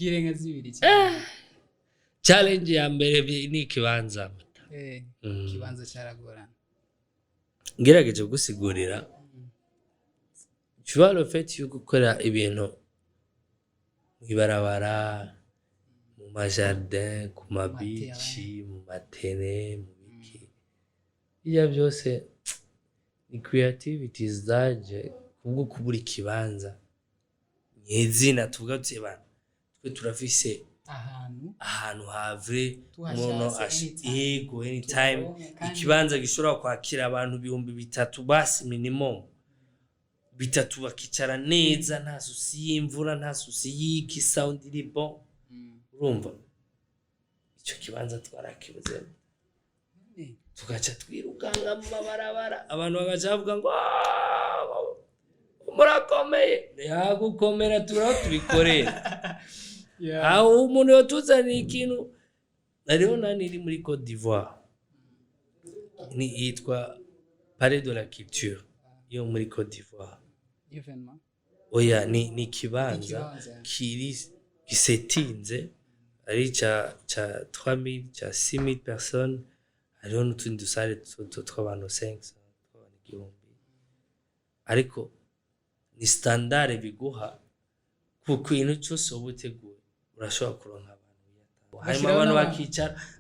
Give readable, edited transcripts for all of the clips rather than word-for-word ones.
tubwire nka zibiri cyane. Challenge ya mbere ni ikibanza. Ikibanza cyaragorana. Ngerageje gusigurira. Tu vois le fait yo gukora ibintu ibarabara mu majardin, ku mabici, mu matene, mu biki. Iya byose ni creativities zaje kubwo kubura ikibanza. Nyezina tuvuga tuti bana twe turafise ahantu havre umuntu ashego anytime ikibanza gishobora kwakira abantu 3,000 basi minimum 3 bakicara neza nta susi y'imvura nta susi y'iki sound iri bon urumva icyo kibanza twarakibuze tugaca twirukanga mu mabarabara abantu bagaca bavuga ngo murakomeye yagukomera turaho tubikorera aho umuntu yotuzaniye ikintu ariho nani iri muri Côte d'Ivoire ni yitwa Palais de la Culture yo muri Côte d'Ivoire oya ni kibanza kiri gisetinze ari ca 3000 ca 6000 personnes ariho n'utundi dusare tw'abantu 500 igihumbi ariko ni standard biguha kuko intu cyose ubuteguye urashobora kuronka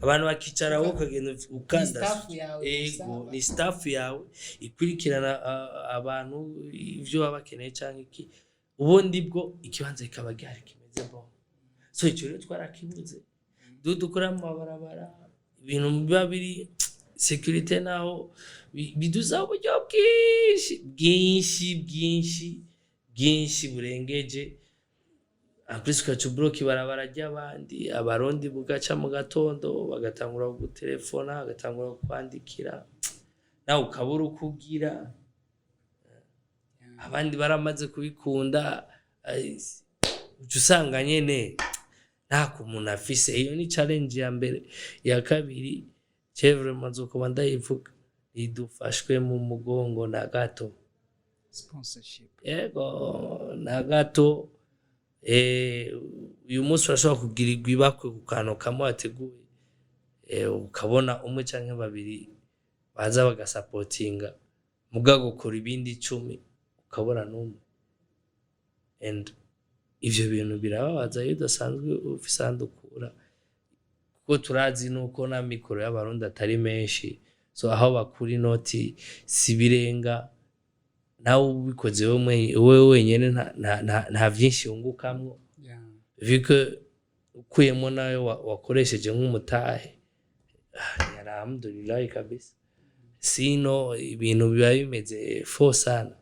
abantu bakicara wowe ukagenda ukanda ego ni staff yawe ikurikirana abantu ivyo baba bakeneye canke iki ubundi bwo ikibanza kikaba gihari kimeze bon so icyo rero twarakibuze dukora mu mabarabara ibintu biba biri security naho biduza uburyo bwinshi burengeje Après que bloki barabara ry'abandi abarundi bugaca mu gatondo bagatangura gutelefona bagatangura kwandikira nawe ukabura ukugira abandi baramaze kubikunda usanga nyene nta kumuntu afise iyo ni challenge ya mbere ya kabiri chevre mazo ko ndayivuga idufashwe mu mugongo na gato sponsorship yego na gato uyu munsi urashobora kugirirwa ibakwe ku kantu kamwe wateguye ukabona umwe canke babiri baza bagasapotinga muga gukora ibindi 10 ukabona n'umwe and ivyo bintu birababaza iyo udasanzwe ufisandukura kuko turazi nuko na mikoro y'abarundi atari menshi so aho bakuri inoti sibirenga nawe ubikoze wewe wenyene nta vyinshi ungukamwo vike ukuyemo nayo wakoresheje nk'umutahe alhamdulillah kabisa sino ibintu biba bimeze fo sana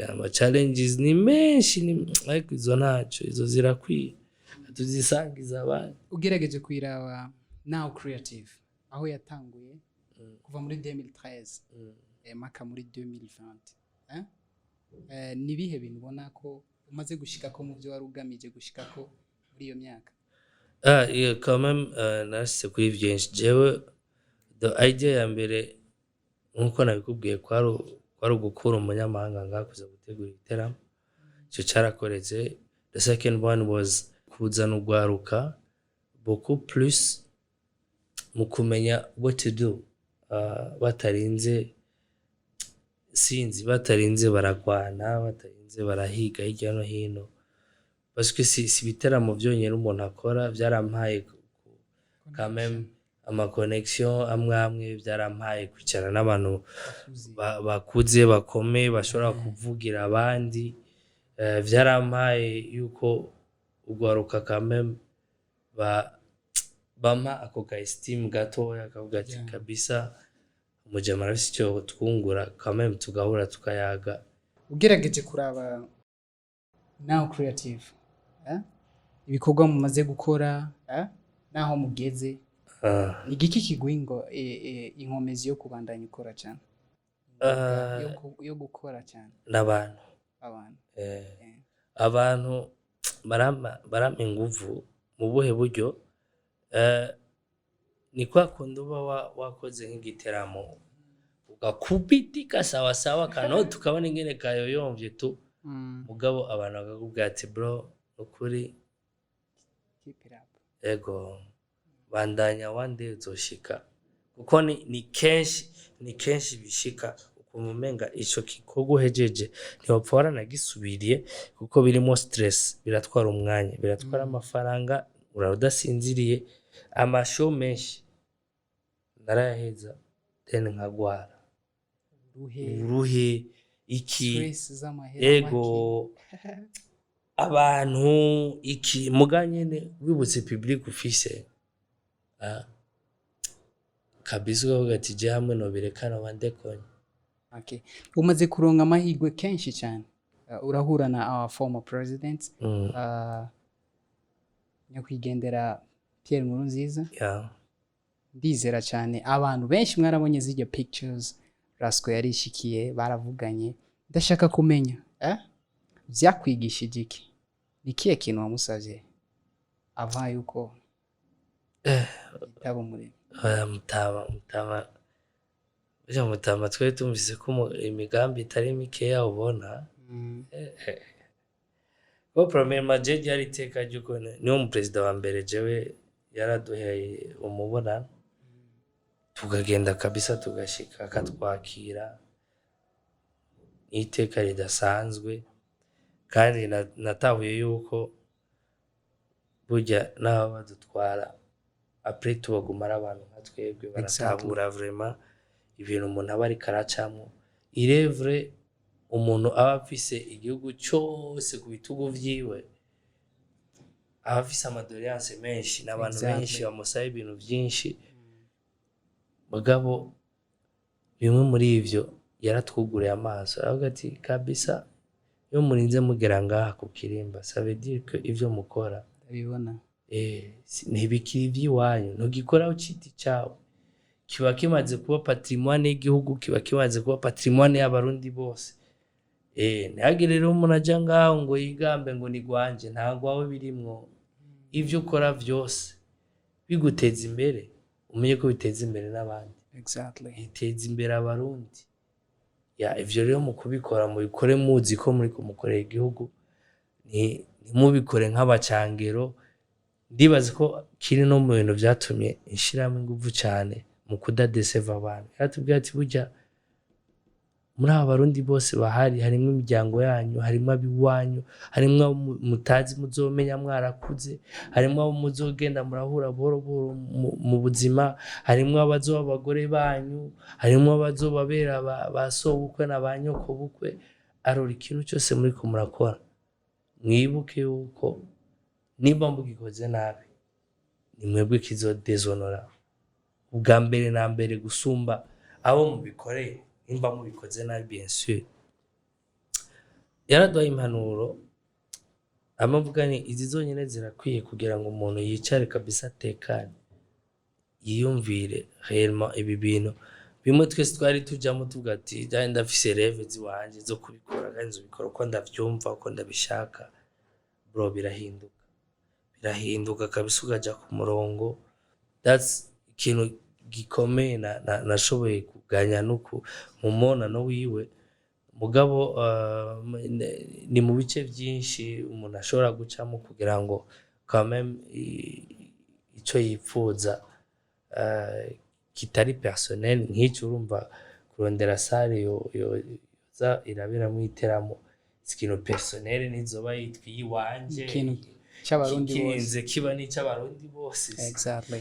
ama challenges ni menshi ni like izo naco izo zirakwiye tuzisangiza abandi ugerageje kwiraba now creative aho yatanguye kuva muri 2013 maka muri 2020 nibihe bintu ubona ko umaze gushika ko mu byo wari ugamije gushika ko muri iyo myaka yeah quand même nashise kuri byinshi jewe the idea ya mbere nkuko nabikubwiye kwari gukura umunyamahanga ngakuza gutegura ibiteramo cyo cyarakoreze the second one was kuzana ugwaruka beaucoup plus mu kumenya what to do batarinze sinzi batarinze baragwana batarinze barahiga hirya no hino parce que si biteramo byonyene umuntu akora byarampaye quand même ama connection amwe byarampaye kwicara n'abantu bakuze bakomeye bashobora kuvugira abandi byarampaye yuko ugwaruka quand même bama ako ka esteem gatoya kavuga ati kabisa umujama rafisi cyo twungura quand même tugahura tukayaga ugerageje kuraba now creative ibikorwa mumaze gukora naho mugeze ni giki kigwingo inkomezi yo kubandanya ukora cyane yo gukora cyane abantu barama inguvu mu buhe buryo ni kwa kundi uba wakoze nk'igiteramo ugakubitika sawa sawa kano tukabona ingene kayoyomvye tu mugabo abantu bakakubwira ati bro ukuri keep it up. ego bandanya one day uzoshika kuko ni kenshi bishika ukumumenga ico gikorwa uhejeje ntiwapfora nagisubiriye kuko birimo stress biratwara umwanya biratwara amafaranga urarudasinziriye amashow menshi narayaheza then nkagwara uruhe iki Stress z'amahera ego abantu iki muganyene wibutse public ufise kabisa uvuga ati je hamwe no birekana bandekonye. Okay. Umaze kuronga amahirwe kenshi cyane. Urahura na our former president nyakwigendera Pierre Nkurunziza. Yeah. Ndizera cyane abantu benshi mwarabonye zijya pictures Rasko yarishikiye baravuganye ndashaka kumenya byakwigishije iki nikiye kintu wamusavye avaye uko itabo muri mutama twe tumvise ko imigambi itari mikeya ubona ko premier major yari teka juko niwo mu president wa mbere jewe yaraduheye umubonano tukagenda kabisa tugashika akatwakira iteka ridasanzwe kandi natahuye yuko burya n'abo badutwara après tubagumara abantu nka twebwe baratabura vraiment ibintu umuntu aba ari karacamo irevre umuntu aba afise igihugu cyose ku bitugu vyiwe aba afise amadoriance menshi n'abantu benshi bamusaba ibintu byinshi mugabo bimwe muri ivyo yaratwuguriye amaso aravuga ati kabisa iyo murinze mugera ngaha ku kirimba ça veut dire que ivyo mukora abibona ntibikiri ivy'iwanyu ntugikora uciti cawe kiba kimaze kuba patrimoine y'igihugu kiba kimaze kuba patrimoine y'abarundi bose ntihagire rero umuntu aja ngaho ngo yigambe ngo nigwanje ntabwo wawe birimwo ivyo ukora vyose biguteza imbere umenye ko biteza imbere n'abandi biteza imbere abarundi ivyo rero mu kubikora mu bikore muzi ko muri kumukorera igihugu ntimubikore nk'abacangero ndibaza ko kiri no mu bintu vyatumye inshiramo inguvu cyane mu kudadeseva abantu yatubwiye ati burya muri aba barundi bose bahari harimo imiryango yanyu harimo abiwanyu harimo mutazi muzomenya mwarakuze harimo abo muzogenda murahura buhoro buhoro mu buzima harimo abazoba abagore banyu harimo abazobabera basobukwe na banyoko bukwe arora ikintu cyose muri ko murakora mwibuke yuko niba mugikoze nabi nimwebwe kizodezonora ubwa mbere na mbere gusumba abo mubikoreye nimba mubikoze nabi bien sûr yaraduhaye impanuro amavuga ni izi zonyene zirakwiye kugira ngo umuntu yicare kabisa tekane yiyumvire réellement ibi bintu bimwe twese twari tujamo tuvuga ati ndafise rêve ziwanje zo kubikora kandi nzobikora uko ndavyumva uko ndabishaka bro birahinduka kabisa ugaja ku murongo that's ikintu gikomeye nashoboye kuganya nuko mu monano wiwe mugabo ni mu bice byinshi umuntu ashobora gucamo kugira ngo quand même ico yipfuza kitari personnel nk'icyo urumva kurondera sale yoza irabera mu iteramo ikintu personnel nizoba yitwi yiwanje cy'abarundi bose kiba ni cy'abarundi bose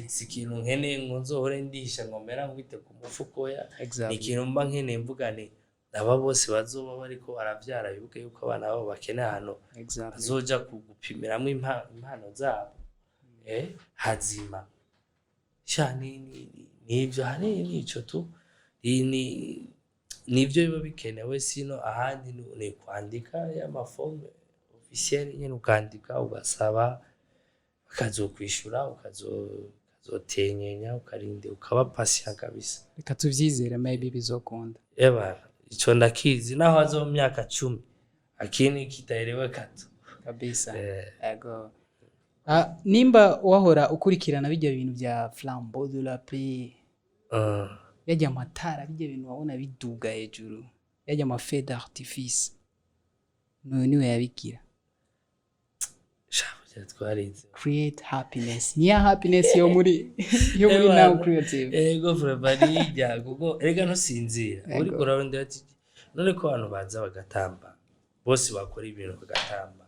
si ikintu nkene ngo nzohore ndisha ngo mera ngwite ku mufuko ya ikintu mba nkene mvugane aba bose bazoba bariko baravyara bibuke yuko abana babo bakene hano bazoja kugupimiramo impano zabo hazima nivyo hanini nico tu nivyo biba bikenewe sino ahandi ni kwandika y'amafomu officiel nyene ukandika ugasaba bakazokwishura ukazotenyenya ukarinde ukaba patient kabisa reka tuvyizere maybe bizokunda ico ndakizi naho azo mu myaka 10 akini kitaelewe kato kabisa ego nimba wahora ukurikirana bijya bintu bya flambeau de la paix yajya amatara bijya bintu wabona biduga hejuru yajya ama feu d'artifice niwe yabigira twarize create happiness niya happiness yo muri now creative ego vraiment kuko erega ntusinzira uri kurarondera ati none ko abantu baza bagatamba bose bakora ibintu bagatamba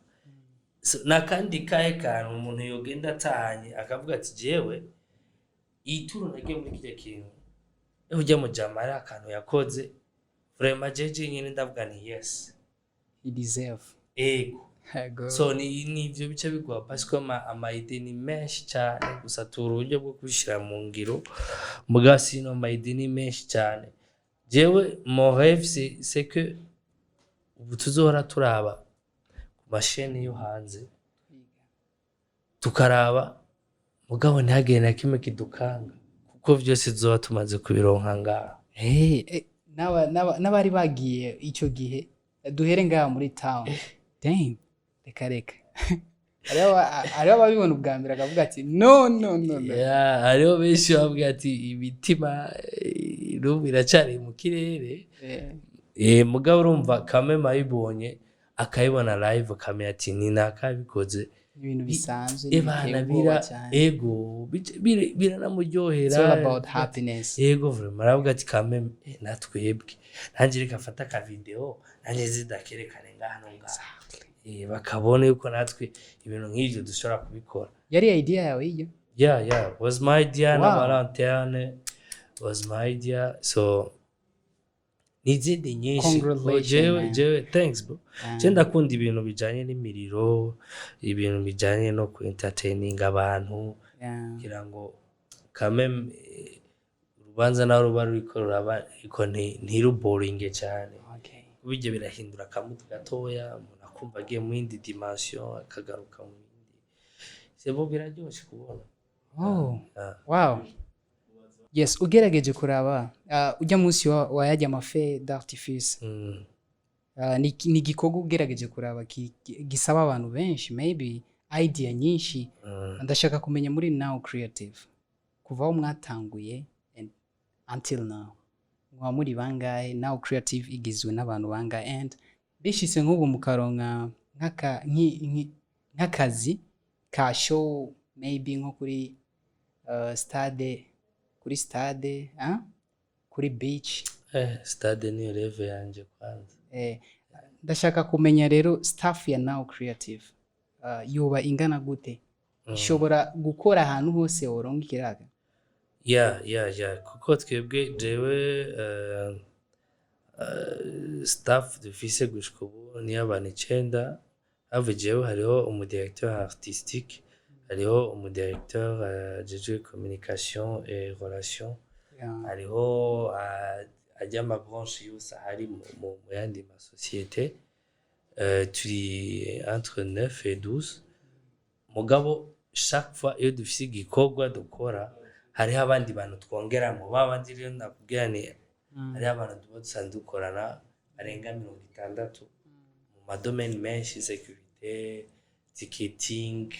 na kandi kahe kantu umuntu yogenda atanye akavuga ati jewe ituro nagiye muri kije kintu ujya mu jamara akantu yakoze vraiment jeje nyine ndavuga ni yes he deserve ego so ni ivyo bice bigwa parce que ama idée ni menshi cyane gusa turu uburyo bwo kubishira mu ngiro mugasi no ama idée ni menshi cyane jewe mon rêve c'est que ubu tuzohora turaba ku masheni yo hanze tukaraba mugabo ntihagenda kimwe kidukanga kuko vyose zoba tumaze kubironka ngaha n'abari bagiye icyo gihe duhere ngaha muri town damn reka ariho babibona ubwa mbere akavuga ati no ariho benshi bavuga ati imitima n'ubu iracari mu kirere mugabo urumva kame mayibonye akayibona live akamenya ati ni nakabikoze ibintu bisanzwe ego biranamuryohera it's all about happiness ego vraiment aravuga ati kame natwebwe nanjye reka afata ka video nanjye zidakerekane ngaha bakabona yuko natwe ibintu nk'ivyo dushobora kubikora yari idea yawe iyo yeah was my idea na Valentine was my idea so nizindi nyinshi jewe thanks bro cyenda kunda ibintu bijanye n'imiriro ibintu bijanye no ku entertaining abantu kugira ngo kameme urubanza nawe ruba ruriko ruraba iko ntiruboringe cyane kubijye birahindura akamutu gatoya umuntu akumva agiye mu yindi dimension akagaruka mu yindi sebo biraryoshe kubona wow yes ugerageje kuraba ujya munsi wayajya amafe d'artifice ni gikorwa ugerageje kuraba gisaba abantu benshi maybe idea nyinshi ndashaka kumenya muri now creative kuva aho mwatanguye until now mwa muri bangahe now creative igizwe n'abantu bangahe and bishise nk'ubu mukaronka nk'akazi ka show maybe nko kuri stade kuri beach stade ni reve yanje kwanza ndashaka kumenya rero staff ya now creative yoba ingana gute ishobora gukora ahantu hose woronka ikiraga kuko twebwe jewe staff dufise gushika ubu ni abantu 9 ave jewe hariho umudirecteur artistique hariho umudirecteur de communication et relations hariho ajya ama branche yose hari mu yandi ma société turi entre 9 et 12 mugabo chaque fois iyo dufise igikorwa dukora hariho abandi bantu twongeramo babandi rero nakubwira ni hariho abantu dusanzwe dukorana arenga 60 mu madomaine menshi sécurité ticketing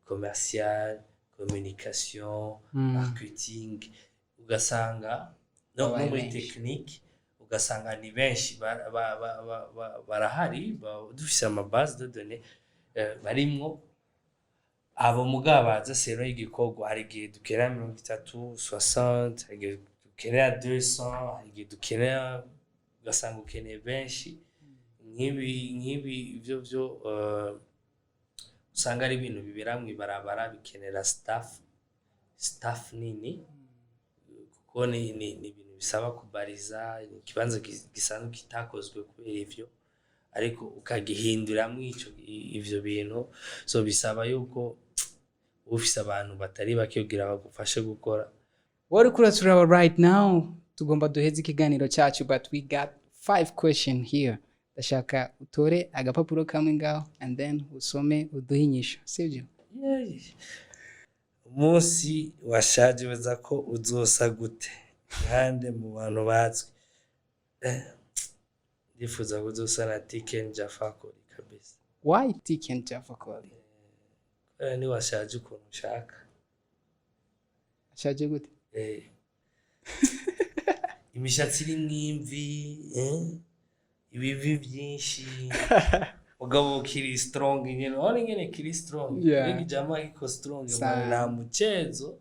commercial communication marketing ugasanga no muri technique ugasanga ni benshi barahari dufise ama base de données barimwo abo mugabaza sero y'igikorwa hari gihe dukenera 30 60 hari gihe dukenera 200 hari gihe dukenera ugasanga ukeneye benshi nk'ibi ivyo usanga ari ibintu bibera mu ibarabara bikenera staff nini kuko ni ibintu bisaba kubariza ikibanza gisanzwe kitakozwe kubera ivyo ariko ukagihinduramo ivyo bintu so bisaba yuko ufise abantu batari bakiyogira bagufashe gukora wari kuratura right now tugomba duheze ikiganiro cyacu but we got 5 questions here ndashaka utore agapapuro kamwe ngaho and then usome uduhinyisha sivyo umunsi washaje weza ko uzosa gute kandi mu bantu bazwi ndifuza kuzosa na Tiken Jafakoli kabisa why Tiken Jafakoli ni washaje ukuntu ushaka ashaje gute imishatsi iri mwimvi ibivi byinshi mugabo kiri strong nyene none nyene kiri strong iki jama iko strong na muchezo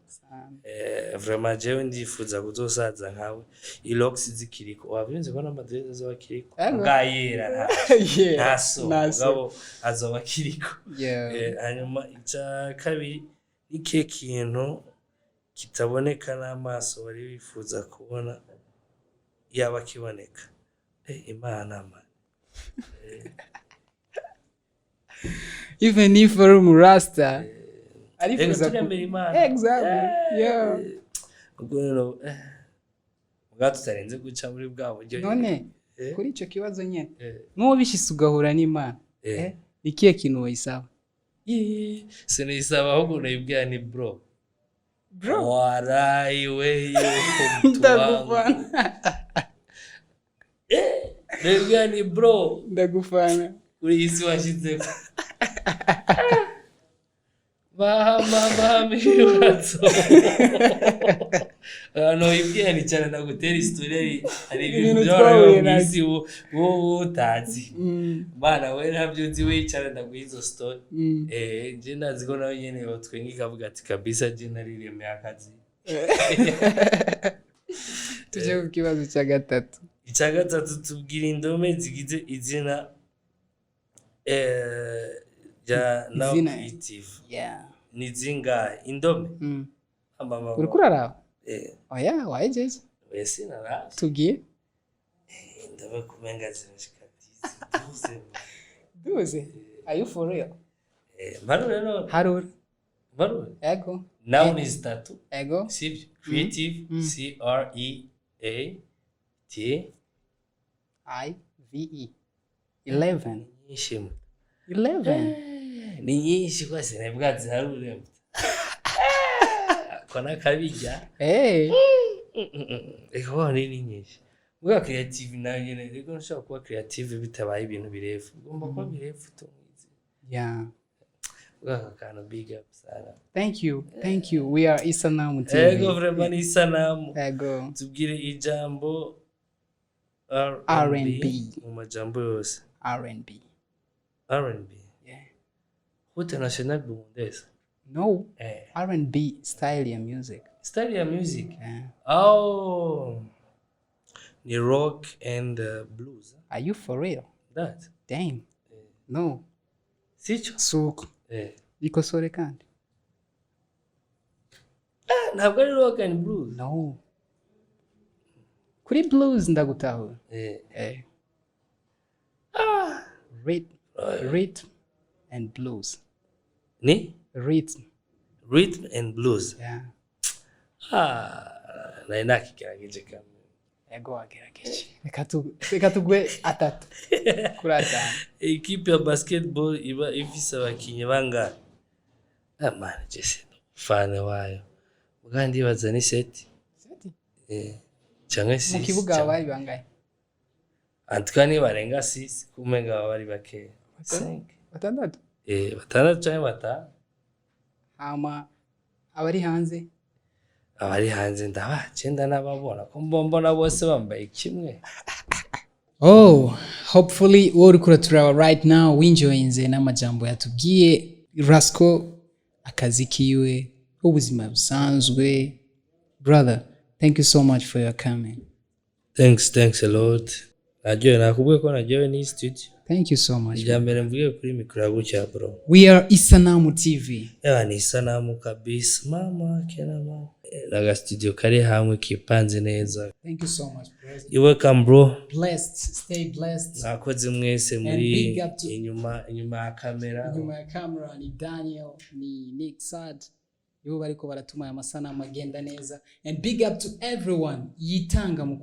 vraiment jewe ndifuza kuzosaza nkawe ilox zikiriko wavyunze ko n'amadresse zo bakiriko ngayera naso mugabo azoba kiriko hanyuma ica kabiri ike kintu kitaboneka n'amaso bari bifuza kubona yaba kiboneka imana man even if for UBURASTA arifuza exactly ubwo tutarenze guca muri bwa buryo none kuri ico kibazo nyene nko bishise ugahura n'Imana ikiye kintu wayisaba sinayisaba ahubwo nayibwira ni bro warayiwe ndagufana nayibwira ni bro ndagufana uri isi washize Bahama miratso no ibwiye ni cyane ndagutera history ari ibintu byabaye mu isi wo utazi bana we ntabyo nzi we cyane ndaguhizo story je nazi ko nawe nyene yotwe ngikavuga ati kabisa je narireme akazi tuje ku kibazo cya gatatu tubwira indome zigize izina ja now creative ni zinga indome amama urikurara oya wajeje wese nara tugiye indome kumenga zinashika 12 are you for real marure no harur marure ego noun is tatu ego creative CREATIVE 11 ishimo 11 ni nyinshi kwa sinebwa ziharure kona kabijya ego ni nyinshi ubwa creative nayo nyene rego nshaka kuba creative bitabaye ibintu birefu ugomba kuba birefu to ubwa kana big up sana thank you we are Isanamu TV ego vraiment Isanamu ego tubwire ijambo R&B mu majambo yose R&B Route nationale burundaise. No. R&B style ya music. Oh. Ni rock and blues. Are you for real? That. Damn. No. Sicho. Suko. Iko sore kandi. Ntabwo ari rock and blues. No. Kuri blues ndagutaho. Rhythm and blues. Ni? Rhythm and blues. Na inakigerageje kamwe. Ego agerageje. Reka tugwe atatu. Kuri atanu. Equipe ya basketball iba ifise abakinyi bangana. Man, Jesse. Fan wayo. Mugandi baza ni set. Canke si. Mu kibuga bari bangaye. Antukani barenga 6 kumenga bari bake. 5. Batandatu. Batandatu cyane bata. Hama abari hanze ndabacenda nababona ko mbona bose bambaye kimwe. Hopefully what ukura turawa right now winjoyinze n'amajambo yatubwiye Rasko akazi kiwe ubuzima busanzwe. Brother, thank you so much for your coming. Thanks a lot. Najyo nakubwiye ko najyo ni studio. Thank you so much. Ijambere mvuge kuri mikro gucya bro. We are Isanamu TV. Ni Isanamu kabisa mama kena Naga studio kare hamwe kipanze neza. Thank you so much bro. You welcome bro. Blessed, stay blessed. Nakoze mwese muri inyuma ya kamera. Inyuma ya kamera ni Daniel, ni Nick Sad. Yo bariko baratuma amasanamu agenda neza. And big up to everyone yitanga mu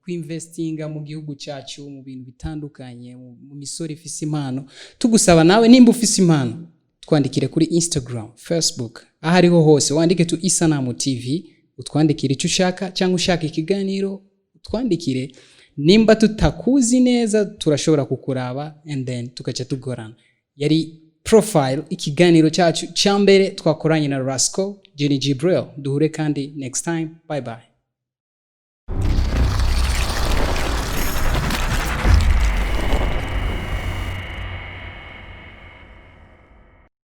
kuinvestinga mu gihugu cyacu mu bintu bitandukanye mu misori ifise impano. Tugusaba nawe nimba ufise impano twandikire kuri Instagram, Facebook, ahariho hose wandike tu Isanamu TV, utwandikire icyo ushaka cyangwa ushaka ikiganiro, utwandikire. Nimba tutakuzi neza turashobora kukuraba and then tukaca tugorana. Yari profile ikiganiro cyacu cyambere twakoranye na Rasko, Jenny Jibril. Duhure kandi next time. Bye bye.